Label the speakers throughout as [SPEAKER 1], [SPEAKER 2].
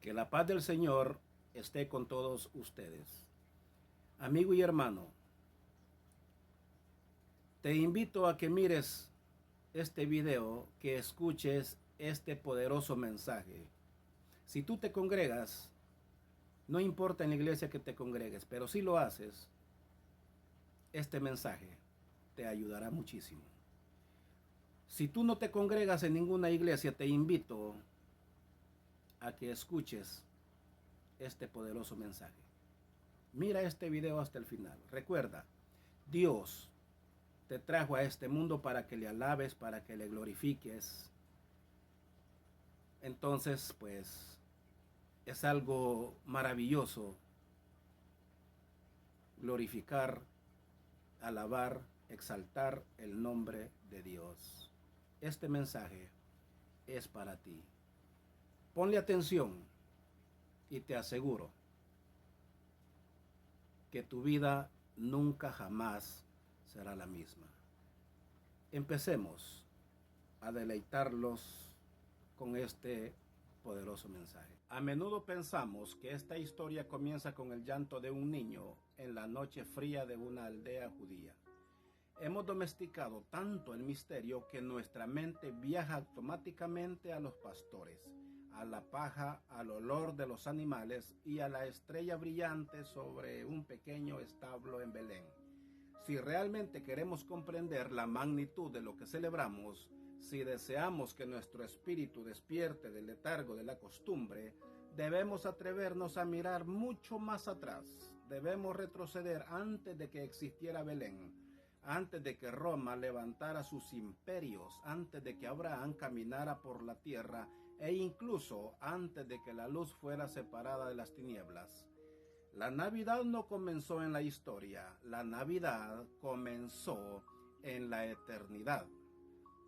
[SPEAKER 1] Que la paz del Señor esté con todos ustedes. Amigo y hermano, te invito a que mires este video, que escuches este poderoso mensaje. Si tú te congregas, no importa en la iglesia que te congregues, pero si lo haces, este mensaje te ayudará muchísimo. Si tú no te congregas en ninguna iglesia, te invito a que escuches este poderoso mensaje. Mira este video hasta el final. Recuerda, Dios te trajo a este mundo para que le alabes, para que le glorifiques. Entonces, pues, es algo maravilloso glorificar, alabar, exaltar el nombre de Dios. Este mensaje es para ti. Ponle atención y te aseguro que tu vida nunca jamás será la misma. Empecemos a deleitarlos con este poderoso mensaje. A menudo pensamos que esta historia comienza con el llanto de un niño en la noche fría de una aldea judía. Hemos domesticado tanto el misterio que nuestra mente viaja automáticamente a los pastores, a la paja, al olor de los animales y a la estrella brillante sobre un pequeño establo en Belén. Si realmente queremos comprender la magnitud de lo que celebramos, si deseamos que nuestro espíritu despierte del letargo de la costumbre, debemos atrevernos a mirar mucho más atrás. Debemos retroceder antes de que existiera Belén, antes de que Roma levantara sus imperios, antes de que Abraham caminara por la tierra e incluso antes de que la luz fuera separada de las tinieblas. La Navidad no comenzó en la historia, la Navidad comenzó en la eternidad.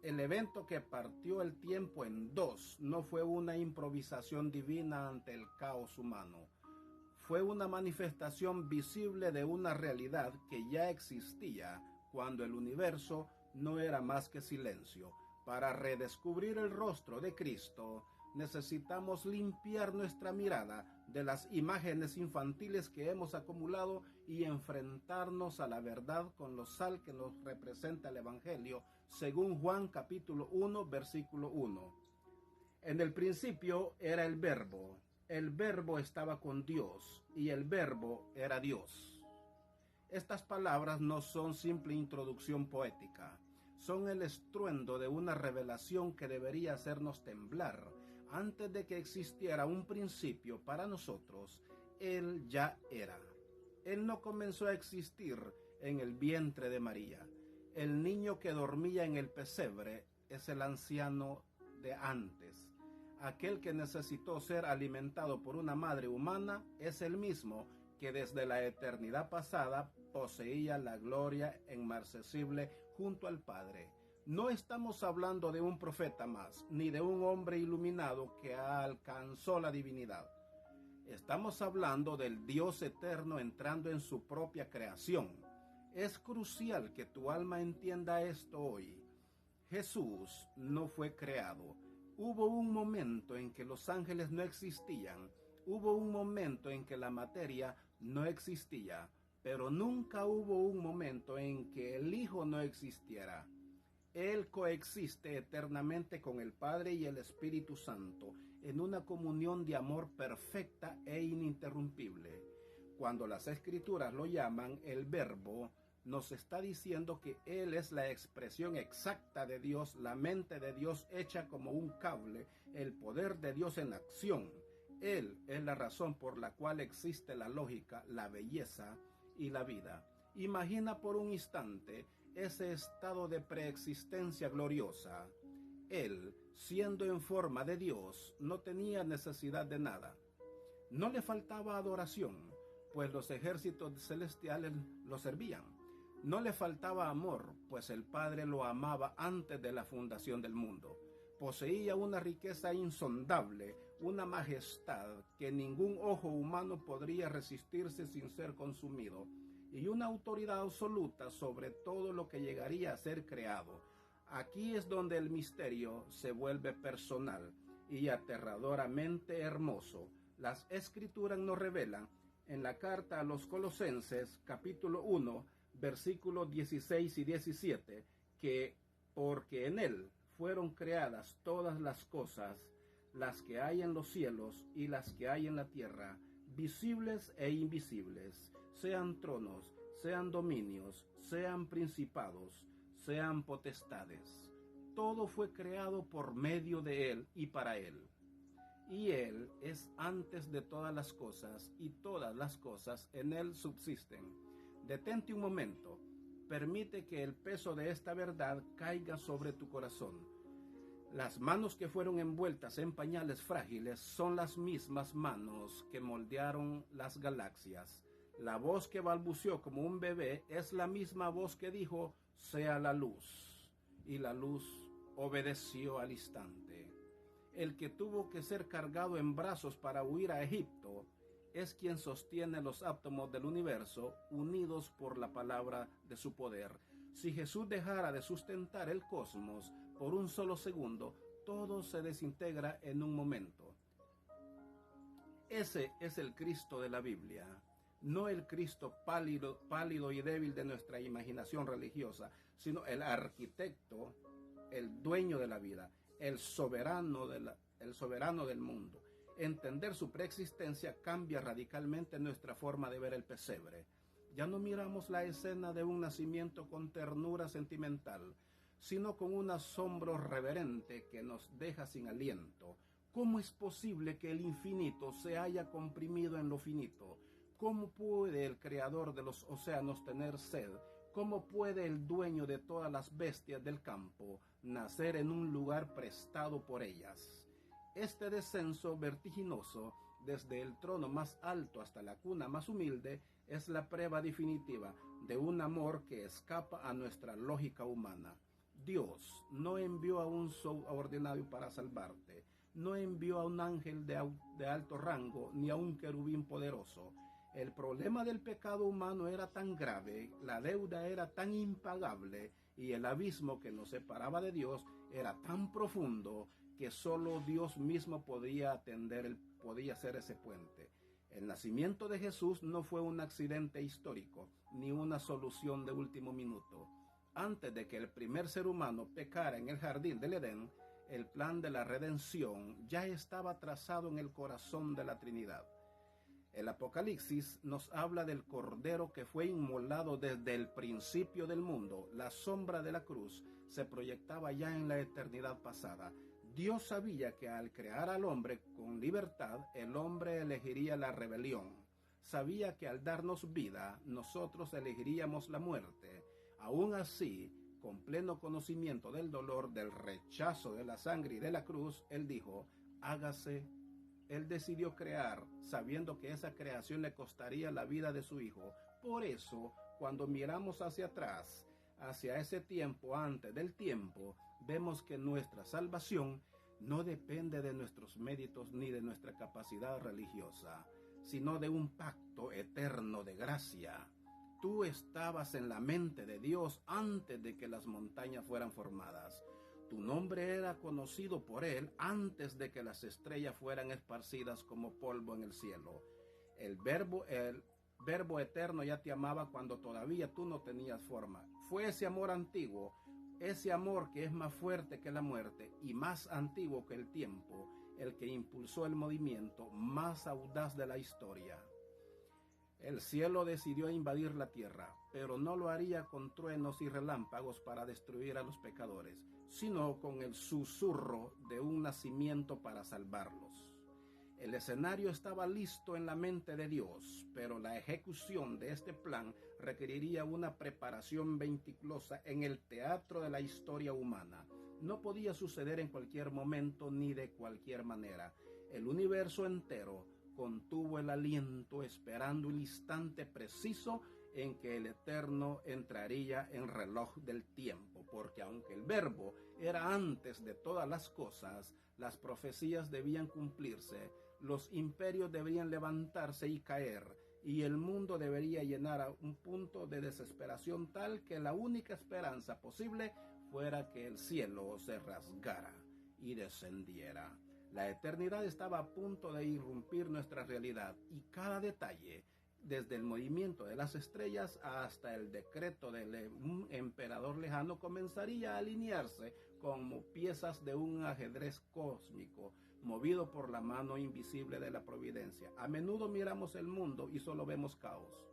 [SPEAKER 1] El evento que partió el tiempo en dos no fue una improvisación divina ante el caos humano. Fue una manifestación visible de una realidad que ya existía cuando el universo no era más que silencio. Para redescubrir el rostro de Cristo, necesitamos limpiar nuestra mirada de las imágenes infantiles que hemos acumulado y enfrentarnos a la verdad con lo sal que nos representa el Evangelio, según Juan capítulo 1, versículo 1. En el principio era el Verbo estaba con Dios y el Verbo era Dios. Estas palabras no son simple introducción poética, son el estruendo de una revelación que debería hacernos temblar. Antes de que existiera un principio para nosotros, Él ya era. Él no comenzó a existir en el vientre de María. El niño que dormía en el pesebre es el anciano de antes. Aquel que necesitó ser alimentado por una madre humana es el mismo que desde la eternidad pasada poseía la gloria inmarcesible junto al Padre. No estamos hablando de un profeta más, ni de un hombre iluminado que alcanzó la divinidad. Estamos hablando del Dios eterno entrando en su propia creación. Es crucial que tu alma entienda esto hoy. Jesús no fue creado. Hubo un momento en que los ángeles no existían. Hubo un momento en que la materia no existía, pero nunca hubo un momento en que el Hijo no existiera. Él coexiste eternamente con el Padre y el Espíritu Santo en una comunión de amor perfecta e ininterrumpible. Cuando las Escrituras lo llaman el Verbo, nos está diciendo que Él es la expresión exacta de Dios, la mente de Dios hecha como un cable, el poder de Dios en acción. Él es la razón por la cual existe la lógica, la belleza y la vida. Imagina por un instante ese estado de preexistencia gloriosa. Él, siendo en forma de Dios, no tenía necesidad de nada. No le faltaba adoración, pues los ejércitos celestiales lo servían. No le faltaba amor, pues el Padre lo amaba antes de la fundación del mundo. Poseía una riqueza insondable, una majestad que ningún ojo humano podría resistirse sin ser consumido, y una autoridad absoluta sobre todo lo que llegaría a ser creado. Aquí es donde el misterio se vuelve personal y aterradoramente hermoso. Las Escrituras nos revelan en la carta a los Colosenses, capítulo 1, versículos 16 y 17, que porque en Él fueron creadas todas las cosas, las que hay en los cielos y las que hay en la tierra, visibles e invisibles, sean tronos, sean dominios, sean principados, sean potestades. Todo fue creado por medio de Él y para Él. Y Él es antes de todas las cosas, y todas las cosas en Él subsisten. Detente un momento. Permite que el peso de esta verdad caiga sobre tu corazón. Las manos que fueron envueltas en pañales frágiles son las mismas manos que moldearon las galaxias. La voz que balbuceó como un bebé es la misma voz que dijo, sea la luz. Y la luz obedeció al instante. El que tuvo que ser cargado en brazos para huir a Egipto es quien sostiene los átomos del universo unidos por la palabra de su poder. Si Jesús dejara de sustentar el cosmos por un solo segundo, todo se desintegra en un momento. Ese es el Cristo de la Biblia, no el Cristo pálido y débil de nuestra imaginación religiosa, sino el arquitecto, el dueño de la vida, el soberano del mundo. Entender su preexistencia cambia radicalmente nuestra forma de ver el pesebre. Ya no miramos la escena de un nacimiento con ternura sentimental, sino con un asombro reverente que nos deja sin aliento. ¿Cómo es posible que el infinito se haya comprimido en lo finito? ¿Cómo puede el creador de los océanos tener sed? ¿Cómo puede el dueño de todas las bestias del campo nacer en un lugar prestado por ellas? Este descenso vertiginoso, desde el trono más alto hasta la cuna más humilde, es la prueba definitiva de un amor que escapa a nuestra lógica humana. Dios no envió a un subordinado para salvarte, no envió a un ángel de alto rango, ni a un querubín poderoso. El problema del pecado humano era tan grave, la deuda era tan impagable y el abismo que nos separaba de Dios era tan profundo que solo Dios mismo podía ser ese puente. El nacimiento de Jesús no fue un accidente histórico, ni una solución de último minuto. Antes de que el primer ser humano pecara en el jardín del Edén, el plan de la redención ya estaba trazado en el corazón de la Trinidad. El Apocalipsis nos habla del Cordero que fue inmolado desde el principio del mundo. La sombra de la cruz se proyectaba ya en la eternidad pasada. Dios sabía que al crear al hombre con libertad, el hombre elegiría la rebelión. Sabía que al darnos vida, nosotros elegiríamos la muerte. Aún así, con pleno conocimiento del dolor, del rechazo de la sangre y de la cruz, Él dijo, hágase. Él decidió crear, sabiendo que esa creación le costaría la vida de su hijo. Por eso, cuando miramos hacia atrás, hacia ese tiempo antes del tiempo, vemos que nuestra salvación no depende de nuestros méritos ni de nuestra capacidad religiosa, sino de un pacto eterno de gracia. Tú estabas en la mente de Dios antes de que las montañas fueran formadas. Tu nombre era conocido por Él antes de que las estrellas fueran esparcidas como polvo en el cielo. El verbo eterno ya te amaba cuando todavía tú no tenías forma. Fue ese amor antiguo, ese amor que es más fuerte que la muerte y más antiguo que el tiempo, el que impulsó el movimiento más audaz de la historia. El cielo decidió invadir la tierra, pero no lo haría con truenos y relámpagos para destruir a los pecadores, sino con el susurro de un nacimiento para salvarlos. El escenario estaba listo en la mente de Dios, pero la ejecución de este plan requeriría una preparación meticulosa en el teatro de la historia humana. No podía suceder en cualquier momento ni de cualquier manera. El universo entero contuvo el aliento esperando el instante preciso en que el Eterno entraría en reloj del tiempo, porque aunque el Verbo era antes de todas las cosas, las profecías debían cumplirse, los imperios debían levantarse y caer, y el mundo debería llenar a un punto de desesperación tal que la única esperanza posible fuera que el cielo se rasgara y descendiera. La eternidad estaba a punto de irrumpir nuestra realidad y cada detalle, desde el movimiento de las estrellas hasta el decreto de un emperador lejano, comenzaría a alinearse como piezas de un ajedrez cósmico, movido por la mano invisible de la providencia. A menudo miramos el mundo y solo vemos caos.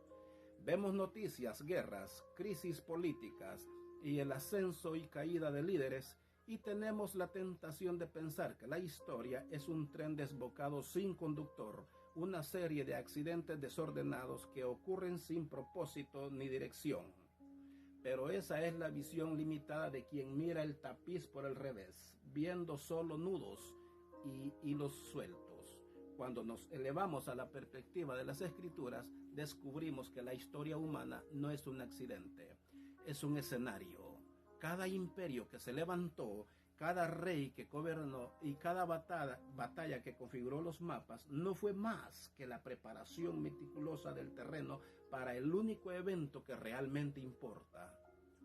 [SPEAKER 1] Vemos noticias, guerras, crisis políticas y el ascenso y caída de líderes, y tenemos la tentación de pensar que la historia es un tren desbocado sin conductor, una serie de accidentes desordenados que ocurren sin propósito ni dirección. Pero esa es la visión limitada de quien mira el tapiz por el revés, viendo solo nudos y hilos sueltos. Cuando nos elevamos a la perspectiva de las Escrituras, descubrimos que la historia humana no es un accidente, es un escenario. Cada imperio que se levantó, cada rey que gobernó y cada batalla que configuró los mapas no fue más que la preparación meticulosa del terreno para el único evento que realmente importa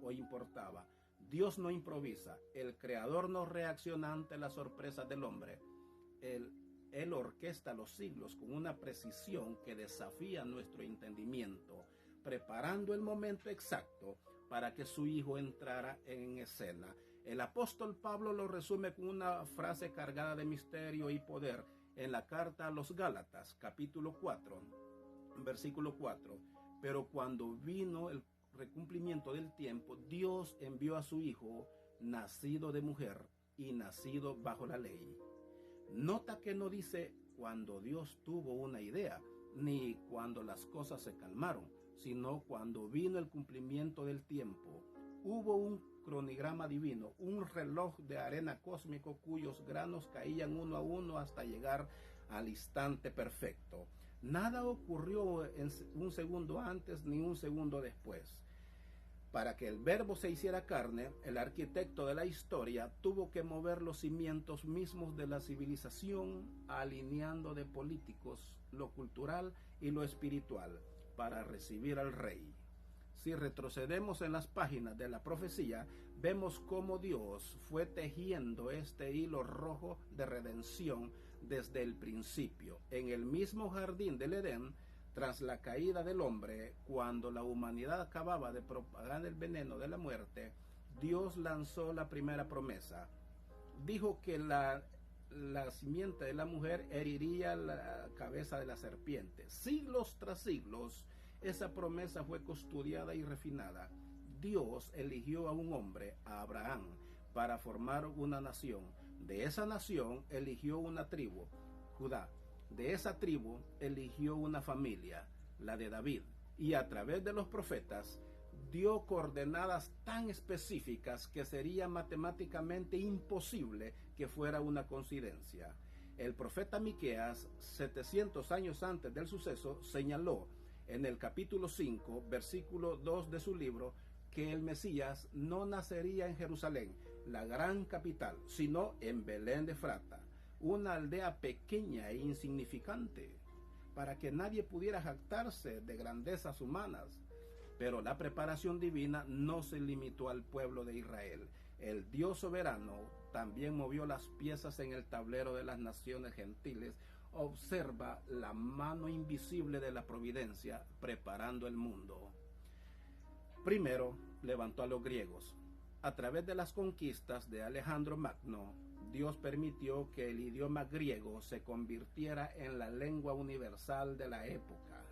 [SPEAKER 1] o importaba. Dios no improvisa, el Creador no reacciona ante las sorpresas del hombre. Él orquesta los siglos con una precisión que desafía nuestro entendimiento, preparando el momento exacto para que su Hijo entrara en escena. El apóstol Pablo lo resume con una frase cargada de misterio y poder en la carta a los Gálatas, capítulo 4, versículo 4. Pero cuando vino el recumplimiento del tiempo, Dios envió a su Hijo, nacido de mujer y nacido bajo la ley. Nota que no dice cuando Dios tuvo una idea, ni cuando las cosas se calmaron, sino cuando vino el cumplimiento del tiempo. Hubo un cronograma divino, un reloj de arena cósmico cuyos granos caían uno a uno hasta llegar al instante perfecto. Nada ocurrió en un segundo antes ni un segundo después. Para que el verbo se hiciera carne, el arquitecto de la historia tuvo que mover los cimientos mismos de la civilización, alineando de políticos lo cultural y lo espiritual, para recibir al rey. Si retrocedemos en las páginas de la profecía, vemos cómo Dios fue tejiendo este hilo rojo de redención desde el principio. En el mismo jardín del Edén, tras la caída del hombre, cuando la humanidad acababa de propagar el veneno de la muerte, Dios lanzó la primera promesa. Dijo que la simiente de la mujer heriría la cabeza de la serpiente. Siglos tras siglos, esa promesa fue custodiada y refinada. Dios eligió a un hombre, a Abraham, para formar una nación. De esa nación eligió una tribu, Judá. De esa tribu eligió una familia, la de David, y a través de los profetas dio coordenadas tan específicas que sería matemáticamente imposible que fuera una coincidencia. El profeta Miqueas, 700 años antes del suceso, señaló en el capítulo 5, versículo 2 de su libro, que el Mesías no nacería en Jerusalén, la gran capital, sino en Belén de Efrata, una aldea pequeña e insignificante, para que nadie pudiera jactarse de grandezas humanas. Pero la preparación divina no se limitó al pueblo de Israel. El Dios soberano también movió las piezas en el tablero de las naciones gentiles. Observa la mano invisible de la providencia preparando el mundo. Primero levantó a los griegos. A través de las conquistas de Alejandro Magno, Dios permitió que el idioma griego se convirtiera en la lengua universal de la época.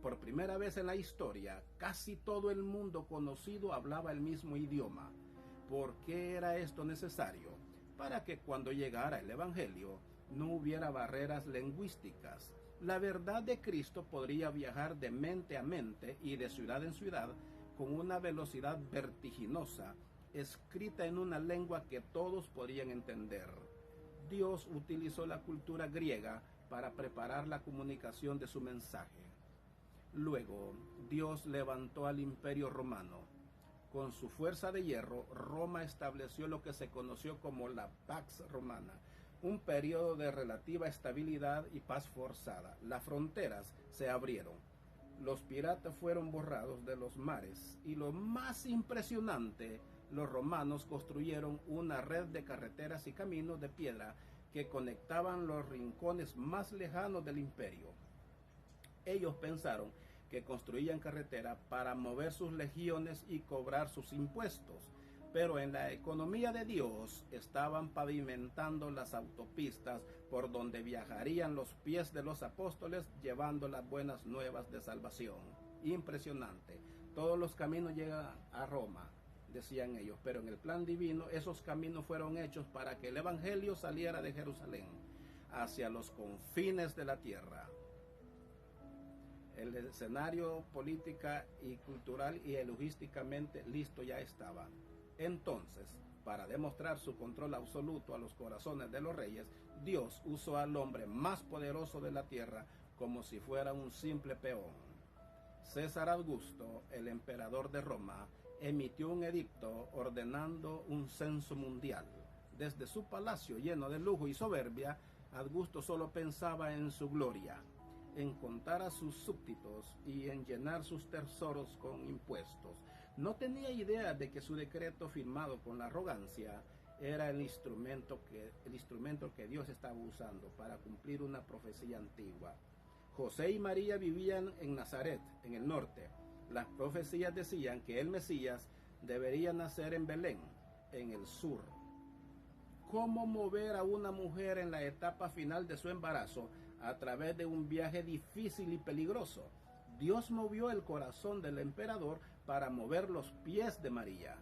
[SPEAKER 1] Por primera vez en la historia, casi todo el mundo conocido hablaba el mismo idioma. ¿Por qué era esto necesario? Para que cuando llegara el Evangelio no hubiera barreras lingüísticas. La verdad de Cristo podría viajar de mente a mente y de ciudad en ciudad con una velocidad vertiginosa, escrita en una lengua que todos podían entender. Dios utilizó la cultura griega para preparar la comunicación de su mensaje. Luego, Dios levantó al Imperio Romano. Con su fuerza de hierro, Roma estableció lo que se conoció como la Pax Romana, un periodo de relativa estabilidad y paz forzada. Las fronteras se abrieron. Los piratas fueron borrados de los mares y lo más impresionante, los romanos construyeron una red de carreteras y caminos de piedra que conectaban los rincones más lejanos del imperio. Ellos pensaron que construían carretera para mover sus legiones y cobrar sus impuestos, pero en la economía de Dios estaban pavimentando las autopistas por donde viajarían los pies de los apóstoles llevando las buenas nuevas de salvación. Impresionante. Todos los caminos llegan a Roma, decían ellos, pero en el plan divino esos caminos fueron hechos para que el evangelio saliera de Jerusalén hacia los confines de la tierra. El escenario política y cultural y logísticamente listo ya estaba. Entonces, para demostrar su control absoluto a los corazones de los reyes, Dios usó al hombre más poderoso de la tierra como si fuera un simple peón. César Augusto, el emperador de Roma, emitió un edicto ordenando un censo mundial. Desde su palacio lleno de lujo y soberbia, Augusto solo pensaba en su gloria, en contar a sus súbditos y en llenar sus tesoros con impuestos. No tenía idea de que su decreto firmado con la arrogancia era el instrumento que Dios estaba usando para cumplir una profecía antigua. José y María vivían en Nazaret, en el norte. Las profecías decían que el Mesías debería nacer en Belén, en el sur. ¿Cómo mover a una mujer en la etapa final de su embarazo a través de un viaje difícil y peligroso? Dios movió el corazón del emperador para mover los pies de María.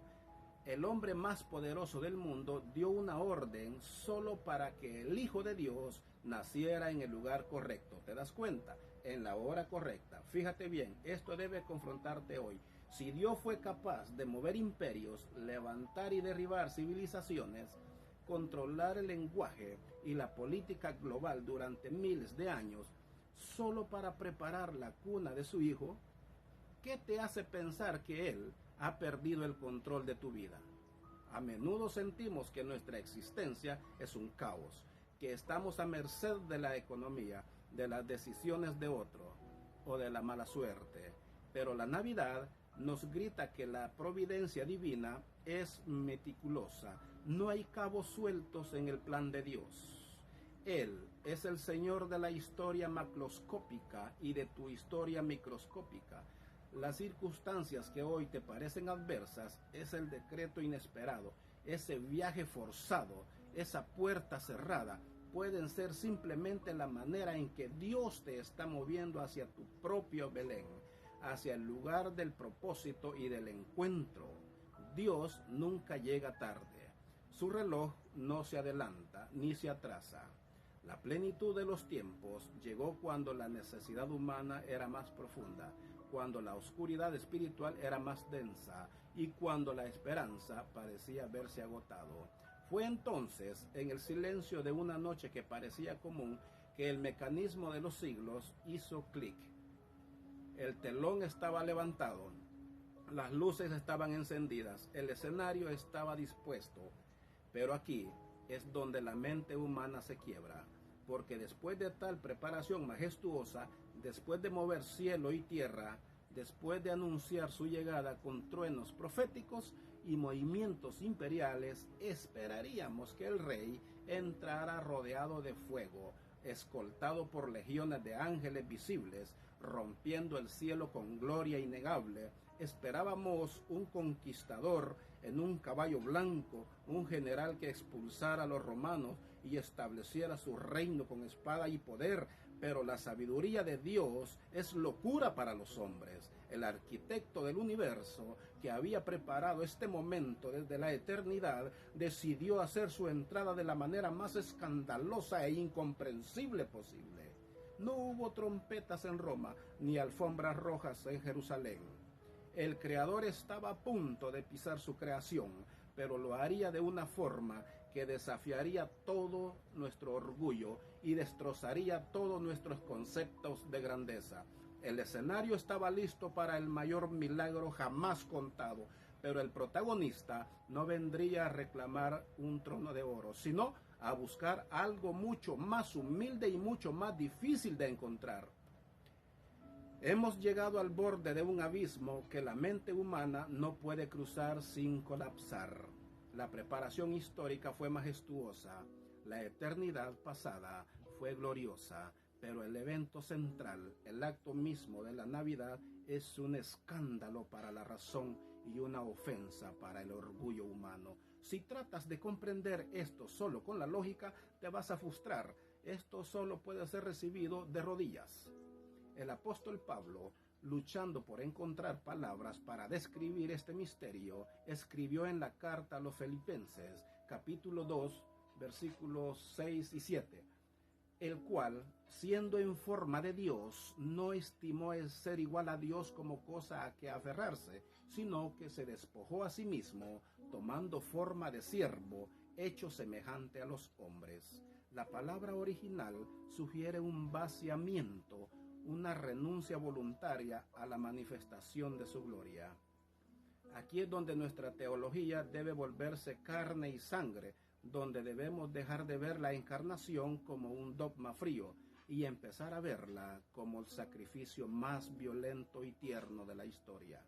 [SPEAKER 1] El hombre más poderoso del mundo dio una orden solo para que el Hijo de Dios naciera en el lugar correcto. ¿Te das cuenta? En la hora correcta. Fíjate bien, esto debe confrontarte hoy. Si Dios fue capaz de mover imperios, levantar y derribar civilizaciones, controlar el lenguaje y la política global durante miles de años, solo para preparar la cuna de su hijo, ¿qué te hace pensar que Él ha perdido el control de tu vida? A menudo sentimos que nuestra existencia es un caos, que estamos a merced de la economía, de las decisiones de otro o de la mala suerte. Pero la Navidad nos grita que la providencia divina es meticulosa. No hay cabos sueltos en el plan de Dios. Él es el Señor de la historia macroscópica y de tu historia microscópica. Las circunstancias que hoy te parecen adversas es el decreto inesperado, ese viaje forzado, esa puerta cerrada, pueden ser simplemente la manera en que Dios te está moviendo hacia tu propio Belén, hacia el lugar del propósito y del encuentro. Dios nunca llega tarde. Su reloj no se adelanta ni se atrasa. La plenitud de los tiempos llegó cuando la necesidad humana era más profunda, cuando la oscuridad espiritual era más densa y cuando la esperanza parecía haberse agotado. Fue entonces, en el silencio de una noche que parecía común, que el mecanismo de los siglos hizo clic. El telón estaba levantado, las luces estaban encendidas, el escenario estaba dispuesto. Pero aquí es donde la mente humana se quiebra, porque después de tal preparación majestuosa, después de mover cielo y tierra, después de anunciar su llegada con truenos proféticos y movimientos imperiales, esperaríamos que el rey entrara rodeado de fuego, escoltado por legiones de ángeles visibles, rompiendo el cielo con gloria innegable. Esperábamos un conquistador en un caballo blanco, un general que expulsara a los romanos y estableciera su reino con espada y poder, pero la sabiduría de Dios es locura para los hombres. El arquitecto del universo, que había preparado este momento desde la eternidad, decidió hacer su entrada de la manera más escandalosa e incomprensible posible. No hubo trompetas en Roma, ni alfombras rojas en Jerusalén. El Creador estaba a punto de pisar su creación, pero lo haría de una forma que desafiaría todo nuestro orgullo y destrozaría todos nuestros conceptos de grandeza. El escenario estaba listo para el mayor milagro jamás contado, pero el protagonista no vendría a reclamar un trono de oro, sino a buscar algo mucho más humilde y mucho más difícil de encontrar. Hemos llegado al borde de un abismo que la mente humana no puede cruzar sin colapsar. La preparación histórica fue majestuosa. La eternidad pasada fue gloriosa, pero el evento central, el acto mismo de la Navidad, es un escándalo para la razón y una ofensa para el orgullo humano. Si tratas de comprender esto solo con la lógica, te vas a frustrar. Esto solo puede ser recibido de rodillas. El apóstol Pablo, luchando por encontrar palabras para describir este misterio, escribió en la carta a los Filipenses, capítulo 2, versículos 6 y 7, el cual, siendo en forma de Dios, no estimó el ser igual a Dios como cosa a que aferrarse, sino que se despojó a sí mismo, tomando forma de siervo, hecho semejante a los hombres. La palabra original sugiere un vaciamiento, una renuncia voluntaria a la manifestación de su gloria. Aquí es donde nuestra teología debe volverse carne y sangre, donde debemos dejar de ver la encarnación como un dogma frío y empezar a verla como el sacrificio más violento y tierno de la historia.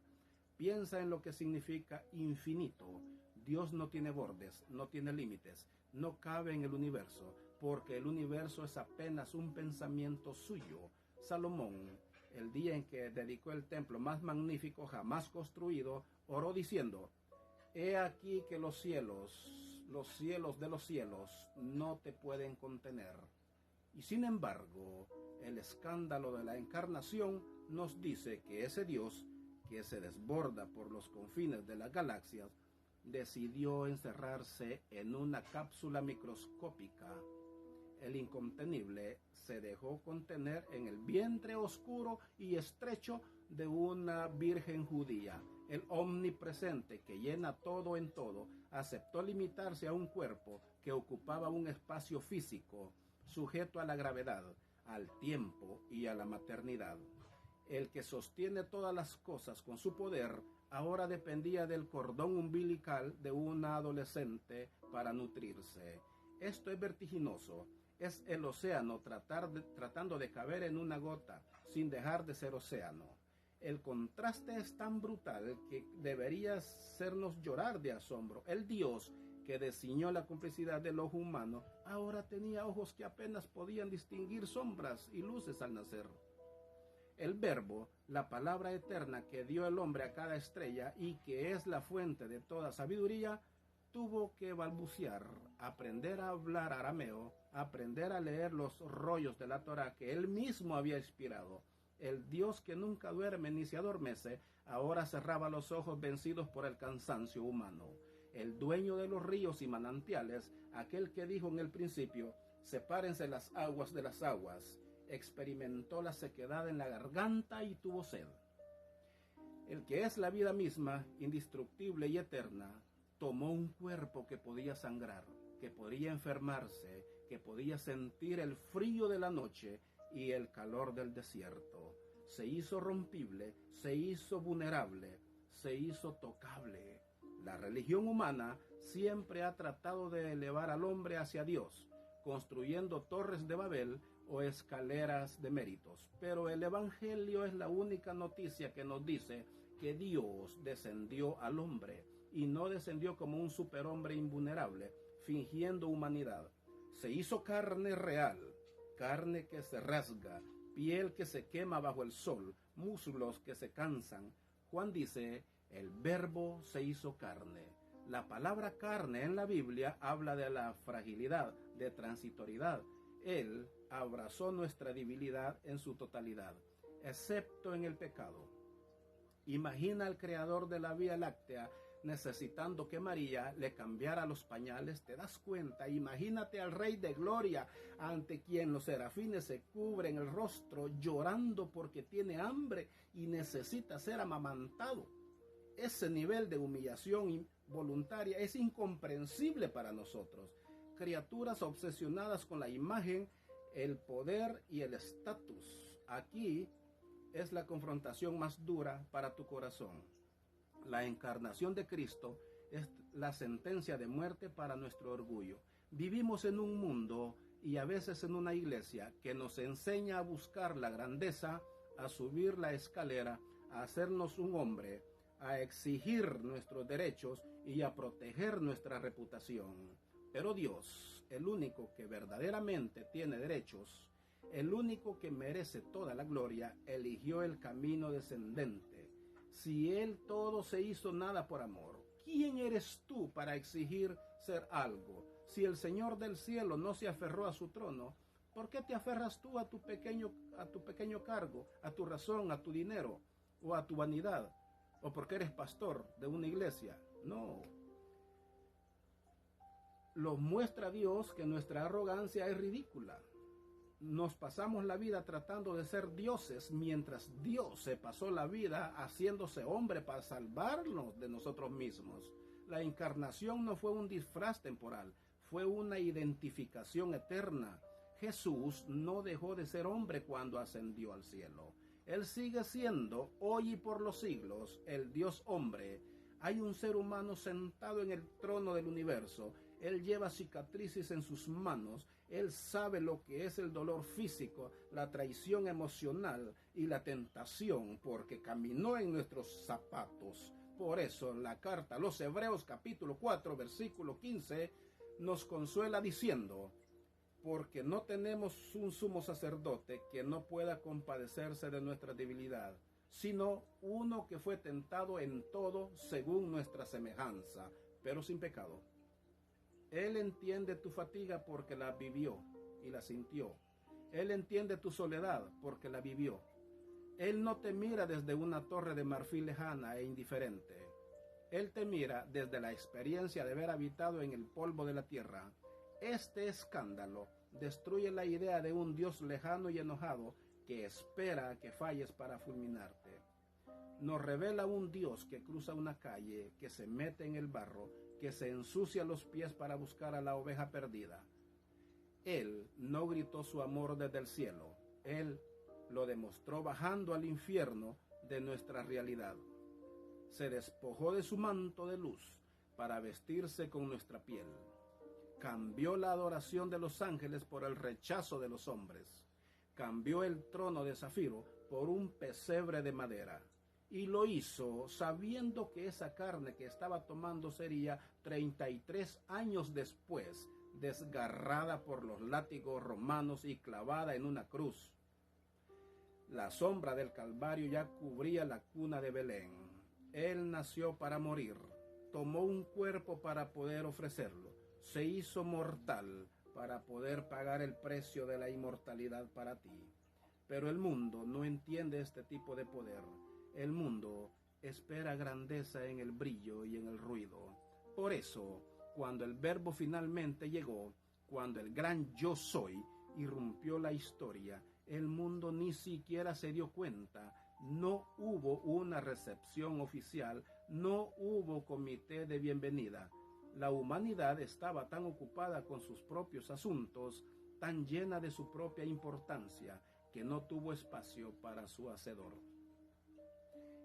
[SPEAKER 1] Piensa en lo que significa infinito. Dios no tiene bordes, no tiene límites, no cabe en el universo, porque el universo es apenas un pensamiento suyo. Salomón, el día en que dedicó el templo más magnífico jamás construido, oró diciendo: He aquí que los cielos de los cielos no te pueden contener. Y sin embargo, el escándalo de la encarnación nos dice que ese Dios, que se desborda por los confines de las galaxias, decidió encerrarse en una cápsula microscópica. El incontenible se dejó contener en el vientre oscuro y estrecho de una virgen judía. El omnipresente, que llena todo en todo, aceptó limitarse a un cuerpo que ocupaba un espacio físico, sujeto a la gravedad, al tiempo y a la maternidad. El que sostiene todas las cosas con su poder, ahora dependía del cordón umbilical de una adolescente para nutrirse. Esto es vertiginoso. Es el océano tratando de caber en una gota, sin dejar de ser océano. El contraste es tan brutal que debería hacernos llorar de asombro. El Dios que desciñó la complicidad del ojo humano, ahora tenía ojos que apenas podían distinguir sombras y luces al nacer. El Verbo, la palabra eterna que dio el hombre a cada estrella y que es la fuente de toda sabiduría, tuvo que balbucear, aprender a hablar arameo, aprender a leer los rollos de la Torá que él mismo había inspirado. El Dios que nunca duerme ni se adormece, ahora cerraba los ojos vencidos por el cansancio humano. El dueño de los ríos y manantiales, aquel que dijo en el principio: sepárense las aguas de las aguas, experimentó la sequedad en la garganta y tuvo sed. El que es la vida misma, indestructible y eterna, tomó un cuerpo que podía sangrar, que podía enfermarse, que podía sentir el frío de la noche y el calor del desierto. Se hizo rompible, se hizo vulnerable, se hizo tocable. La religión humana siempre ha tratado de elevar al hombre hacia Dios, construyendo torres de Babel o escaleras de méritos. Pero el Evangelio es la única noticia que nos dice que Dios descendió al hombre, y no descendió como un superhombre invulnerable, fingiendo humanidad. Se hizo carne real, carne que se rasga, piel que se quema bajo el sol, muslos que se cansan. Juan dice: el Verbo se hizo carne. La palabra carne en la Biblia habla de la fragilidad, de transitoriedad. Él abrazó nuestra debilidad en su totalidad, excepto en el pecado. Imagina al creador de la Vía Láctea necesitando que María le cambiara los pañales. ¿Te das cuenta? Imagínate al Rey de Gloria, ante quien los serafines se cubren el rostro, llorando porque tiene hambre y necesita ser amamantado. Ese nivel de humillación voluntaria es incomprensible para nosotros, criaturas obsesionadas con la imagen, el poder y el estatus. Aquí es la confrontación más dura para tu corazón. La encarnación de Cristo es la sentencia de muerte para nuestro orgullo. Vivimos en un mundo y a veces en una iglesia que nos enseña a buscar la grandeza, a subir la escalera, a hacernos un hombre, a exigir nuestros derechos y a proteger nuestra reputación. Pero Dios, el único que verdaderamente tiene derechos, el único que merece toda la gloria, eligió el camino descendente. Si Él todo se hizo nada por amor, ¿quién eres tú para exigir ser algo? Si el Señor del cielo no se aferró a su trono, ¿por qué te aferras tú a tu pequeño cargo, a tu razón, a tu dinero o a tu vanidad? ¿O porque eres pastor de una iglesia? No. Lo muestra Dios que nuestra arrogancia es ridícula. Nos pasamos la vida tratando de ser dioses, mientras Dios se pasó la vida haciéndose hombre para salvarnos de nosotros mismos. La encarnación no fue un disfraz temporal, fue una identificación eterna. Jesús no dejó de ser hombre cuando ascendió al cielo. Él sigue siendo, hoy y por los siglos, el Dios hombre. Hay un ser humano sentado en el trono del universo. Él lleva cicatrices en sus manos. Él sabe lo que es el dolor físico, la traición emocional y la tentación, porque caminó en nuestros zapatos. Por eso la carta a los Hebreos capítulo 4 versículo 15 nos consuela diciendo: porque no tenemos un sumo sacerdote que no pueda compadecerse de nuestra debilidad, sino uno que fue tentado en todo según nuestra semejanza, pero sin pecado. Él entiende tu fatiga porque la vivió y la sintió. Él entiende tu soledad porque la vivió. Él no te mira desde una torre de marfil lejana e indiferente. Él te mira desde la experiencia de haber habitado en el polvo de la tierra. Este escándalo destruye la idea de un Dios lejano y enojado que espera a que falles para fulminarte. Nos revela un Dios que cruza una calle, que se mete en el barro, que se ensucia los pies para buscar a la oveja perdida. Él no gritó su amor desde el cielo. Él lo demostró bajando al infierno de nuestra realidad. Se despojó de su manto de luz para vestirse con nuestra piel. Cambió la adoración de los ángeles por el rechazo de los hombres. Cambió el trono de zafiro por un pesebre de madera. Y lo hizo sabiendo que esa carne que estaba tomando sería 33 años después desgarrada por los látigos romanos y clavada en una cruz. La sombra del Calvario ya cubría la cuna de Belén. Él nació para morir, tomó un cuerpo para poder ofrecerlo, se hizo mortal para poder pagar el precio de la inmortalidad para ti. Pero el mundo no entiende este tipo de poder. El mundo espera grandeza en el brillo y en el ruido. Por eso, cuando el Verbo finalmente llegó, cuando el gran Yo Soy irrumpió la historia, el mundo ni siquiera se dio cuenta. No hubo una recepción oficial, no hubo comité de bienvenida. La humanidad estaba tan ocupada con sus propios asuntos, tan llena de su propia importancia, que no tuvo espacio para su Hacedor.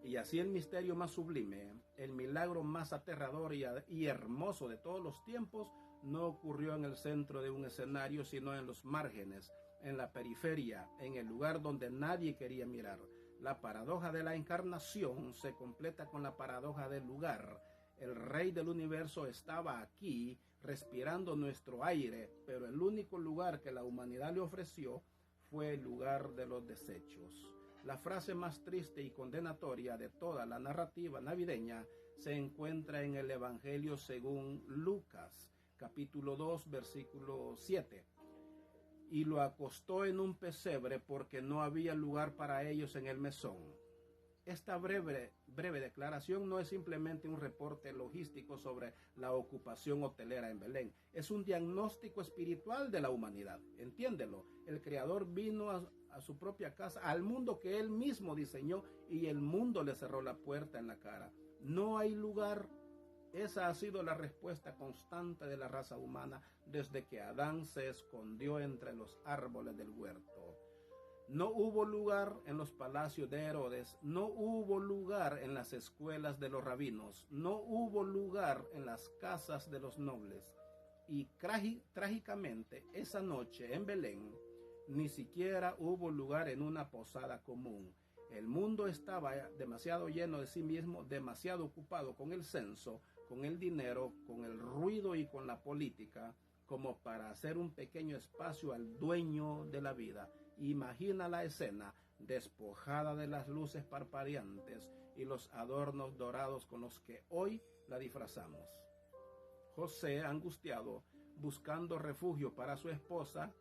[SPEAKER 1] Y así el misterio más sublime, el milagro más aterrador y hermoso de todos los tiempos, no ocurrió en el centro de un escenario, sino en los márgenes, en la periferia, en el lugar donde nadie quería mirar. La paradoja de la encarnación se completa con la paradoja del lugar. El Rey del universo estaba aquí, respirando nuestro aire, pero el único lugar que la humanidad le ofreció fue el lugar de los desechos. La frase más triste y condenatoria de toda la narrativa navideña se encuentra en el Evangelio según Lucas, capítulo 2, versículo 7. Y lo acostó en un pesebre porque no había lugar para ellos en el mesón. Esta breve declaración no es simplemente un reporte logístico sobre la ocupación hotelera en Belén. Es un diagnóstico espiritual de la humanidad. Entiéndelo. El Creador vino a su propia casa, al mundo que Él mismo diseñó, y el mundo le cerró la puerta en la cara. No hay lugar. Esa ha sido la respuesta constante de la raza humana desde que Adán se escondió entre los árboles del huerto. No hubo lugar en los palacios de Herodes, no hubo lugar en las escuelas de los rabinos, no hubo lugar en las casas de los nobles. Y trágicamente, esa noche en Belén, ni siquiera hubo lugar en una posada común. El mundo estaba demasiado lleno de sí mismo, demasiado ocupado con el censo, con el dinero, con el ruido y con la política, como para hacer un pequeño espacio al dueño de la vida. Imagina la escena, despojada de las luces parpadeantes y los adornos dorados con los que hoy la disfrazamos. José, angustiado, buscando refugio para su esposa,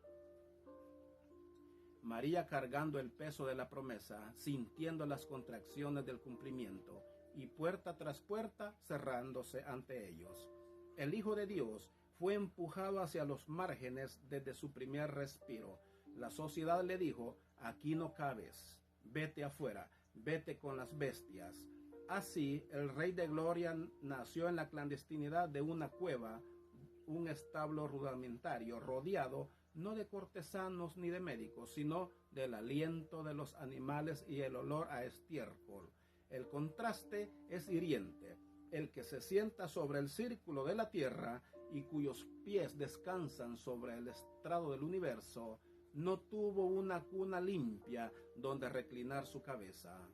[SPEAKER 1] María cargando el peso de la promesa, sintiendo las contracciones del cumplimiento, y puerta tras puerta cerrándose ante ellos. El Hijo de Dios fue empujado hacia los márgenes desde su primer respiro. La sociedad le dijo: aquí no cabes, vete afuera, vete con las bestias. Así, el Rey de Gloria nació en la clandestinidad de una cueva, un establo rudimentario, rodeado no de cortesanos ni de médicos, sino del aliento de los animales y el olor a estiércol. El contraste es hiriente. El que se sienta sobre el círculo de la tierra y cuyos pies descansan sobre el estrado del universo, no tuvo una cuna limpia donde reclinar su cabeza.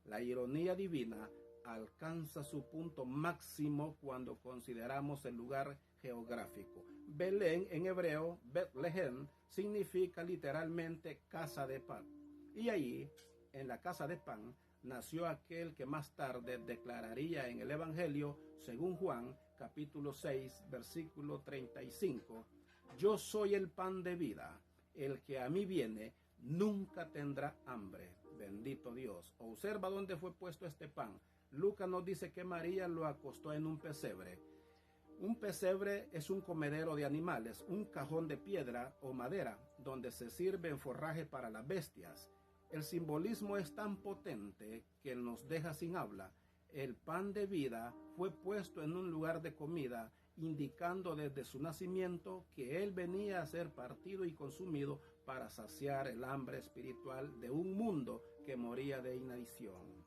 [SPEAKER 1] La ironía divina alcanza su punto máximo cuando consideramos el lugar geográfico. Belén en hebreo, Betlehem, significa literalmente casa de pan. Y allí, en la casa de pan, nació aquel que más tarde declararía en el Evangelio, según Juan, capítulo 6, versículo 35, yo soy el pan de vida, el que a mí viene nunca tendrá hambre. Bendito Dios. Observa dónde fue puesto este pan. Lucas nos dice que María lo acostó en un pesebre. Un pesebre es un comedero de animales, un cajón de piedra o madera, donde se sirve forraje para las bestias. El simbolismo es tan potente que nos deja sin habla. El pan de vida fue puesto en un lugar de comida, indicando desde su nacimiento que él venía a ser partido y consumido para saciar el hambre espiritual de un mundo que moría de inanición.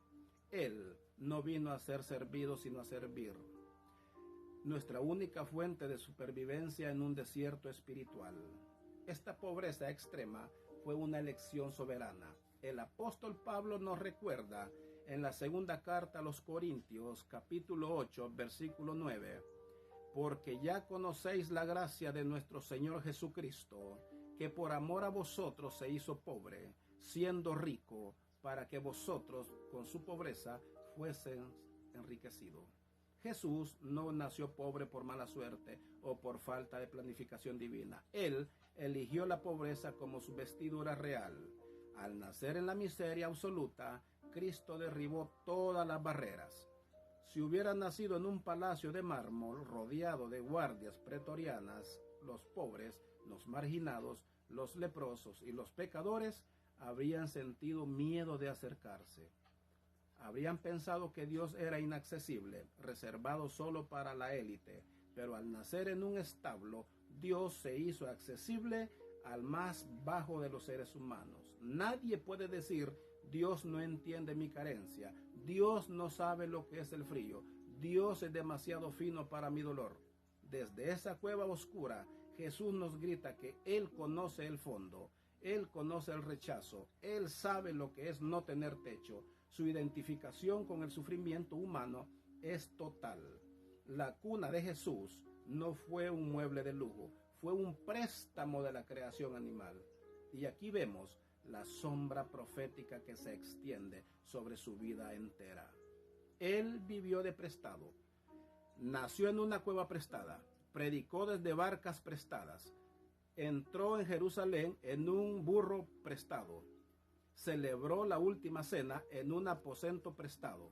[SPEAKER 1] Él no vino a ser servido, sino a servir. Nuestra única fuente de supervivencia en un desierto espiritual. Esta pobreza extrema fue una elección soberana. El apóstol Pablo nos recuerda en la segunda carta a los Corintios, capítulo 8, versículo 9, porque ya conocéis la gracia de nuestro Señor Jesucristo, que por amor a vosotros se hizo pobre, siendo rico, para que vosotros con su pobreza fuesen enriquecidos. Jesús no nació pobre por mala suerte o por falta de planificación divina. Él eligió la pobreza como su vestidura real. Al nacer en la miseria absoluta, Cristo derribó todas las barreras. Si hubiera nacido en un palacio de mármol rodeado de guardias pretorianas, los pobres, los marginados, los leprosos y los pecadores habrían sentido miedo de acercarse. Habrían pensado que Dios era inaccesible, reservado solo para la élite, pero al nacer en un establo, Dios se hizo accesible al más bajo de los seres humanos. Nadie puede decir: Dios no entiende mi carencia, Dios no sabe lo que es el frío, Dios es demasiado fino para mi dolor. Desde esa cueva oscura, Jesús nos grita que Él conoce el fondo, Él conoce el rechazo, Él sabe lo que es no tener techo. Su identificación con el sufrimiento humano es total. La cuna de Jesús no fue un mueble de lujo, fue un préstamo de la creación animal. Y aquí vemos la sombra profética que se extiende sobre su vida entera. Él vivió de prestado, nació en una cueva prestada, predicó desde barcas prestadas, entró en Jerusalén en un burro prestado, celebró la última cena en un aposento prestado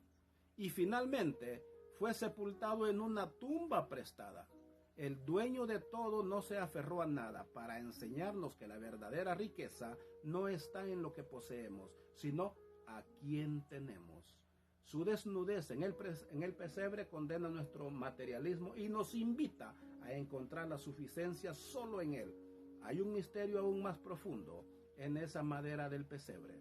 [SPEAKER 1] y finalmente fue sepultado en una tumba prestada. El dueño de todo no se aferró a nada para enseñarnos que la verdadera riqueza no está en lo que poseemos, sino a quién tenemos. Su desnudez en el pesebre condena nuestro materialismo y nos invita a encontrar la suficiencia solo en Él. Hay un misterio aún más profundo en esa madera del pesebre.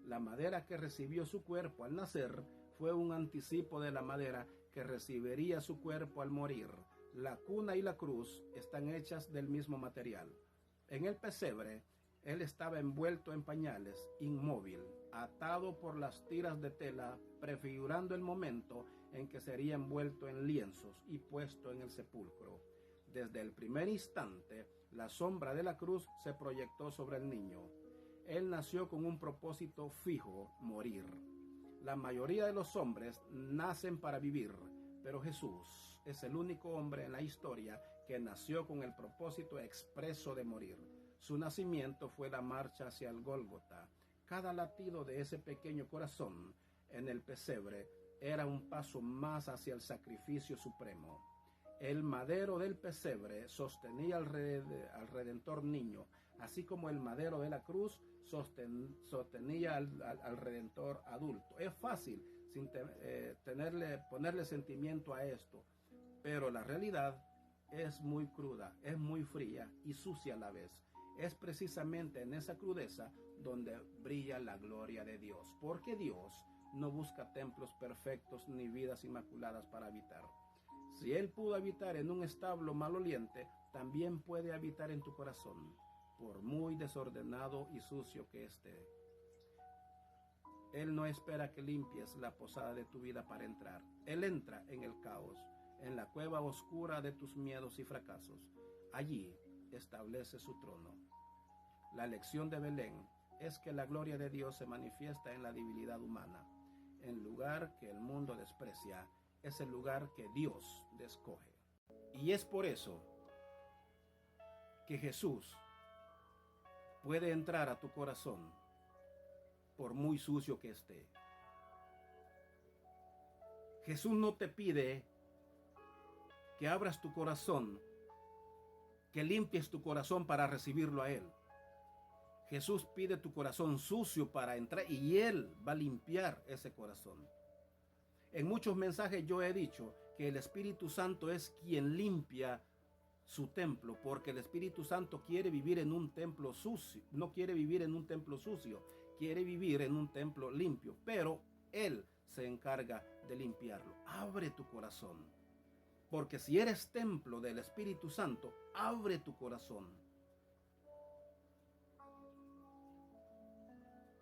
[SPEAKER 1] La madera que recibió su cuerpo al nacer fue un anticipo de la madera que recibiría su cuerpo al morir. La cuna y la cruz están hechas del mismo material. En el pesebre, él estaba envuelto en pañales, inmóvil, atado por las tiras de tela, prefigurando el momento en que sería envuelto en lienzos y puesto en el sepulcro. Desde el primer instante, la sombra de la cruz se proyectó sobre el niño. Él nació con un propósito fijo: morir. La mayoría de los hombres nacen para vivir, pero Jesús es el único hombre en la historia que nació con el propósito expreso de morir. Su nacimiento fue la marcha hacia el Gólgota. Cada latido de ese pequeño corazón en el pesebre era un paso más hacia el sacrificio supremo. El madero del pesebre sostenía al Redentor niño, así como el madero de la cruz sostenía al Redentor adulto. Es fácil ponerle sentimiento a esto, pero la realidad es muy cruda, es muy fría y sucia a la vez. Es precisamente en esa crudeza donde brilla la gloria de Dios, porque Dios no busca templos perfectos ni vidas inmaculadas para habitar. Si Él pudo habitar en un establo maloliente, también puede habitar en tu corazón, por muy desordenado y sucio que esté. Él no espera que limpies la posada de tu vida para entrar. Él entra en el caos, en la cueva oscura de tus miedos y fracasos. Allí establece su trono. La lección de Belén es que la gloria de Dios se manifiesta en la debilidad humana. El lugar que el mundo desprecia es el lugar que Dios escoge. Y es por eso que Jesús puede entrar a tu corazón, por muy sucio que esté. Jesús no te pide que abras tu corazón, que limpies tu corazón para recibirlo a Él. Jesús pide tu corazón sucio para entrar y Él va a limpiar ese corazón. En muchos mensajes yo he dicho que el Espíritu Santo es quien limpia su templo, porque el Espíritu Santo quiere vivir en un templo sucio, no quiere vivir en un templo sucio, quiere vivir en un templo limpio, pero Él se encarga de limpiarlo. Abre tu corazón, porque si eres templo del Espíritu Santo, abre tu corazón.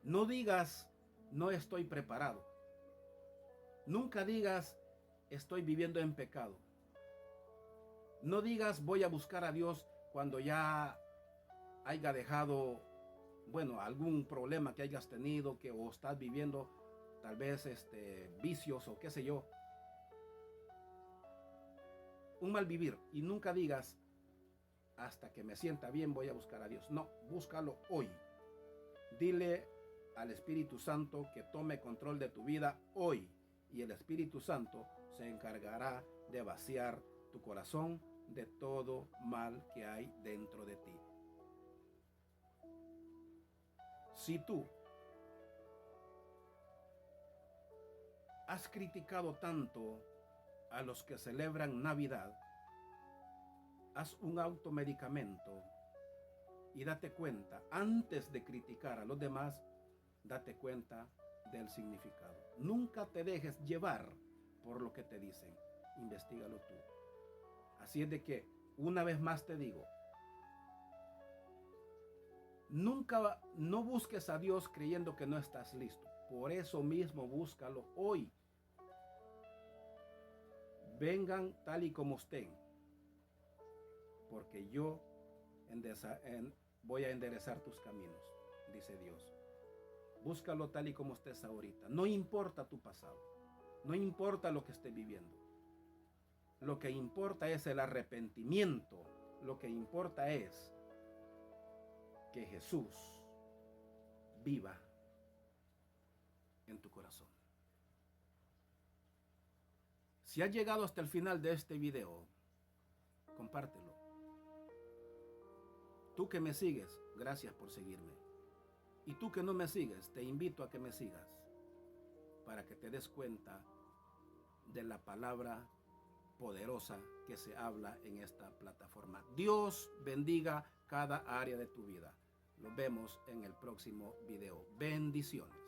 [SPEAKER 1] No digas, no estoy preparado. Nunca digas, estoy viviendo en pecado. No digas, voy a buscar a Dios cuando ya haya dejado, algún problema que hayas tenido, o estás viviendo tal vez vicios o qué sé yo. Un mal vivir. Y nunca digas, hasta que me sienta bien voy a buscar a Dios. No, búscalo hoy. Dile al Espíritu Santo que tome control de tu vida hoy. Y el Espíritu Santo se encargará de vaciar tu corazón de todo mal que hay dentro de ti. Si tú has criticado tanto a los que celebran Navidad, haz un automedicamento y date cuenta, antes de criticar a los demás, date cuenta del significado. Nunca te dejes llevar por lo que te dicen. Investígalo tú. Así es de que, una vez más te digo, no busques a Dios creyendo que no estás listo. Por eso mismo búscalo hoy. Vengan tal y como estén, porque yo voy a enderezar tus caminos, dice Dios. Búscalo tal y como estés ahorita. No importa tu pasado. No importa lo que estés viviendo. Lo que importa es el arrepentimiento. Lo que importa es que Jesús viva en tu corazón. Si has llegado hasta el final de este video, compártelo. Tú que me sigues, gracias por seguirme. Y tú que no me sigues, te invito a que me sigas para que te des cuenta de la palabra poderosa que se habla en esta plataforma. Dios bendiga cada área de tu vida. Nos vemos en el próximo video. Bendiciones.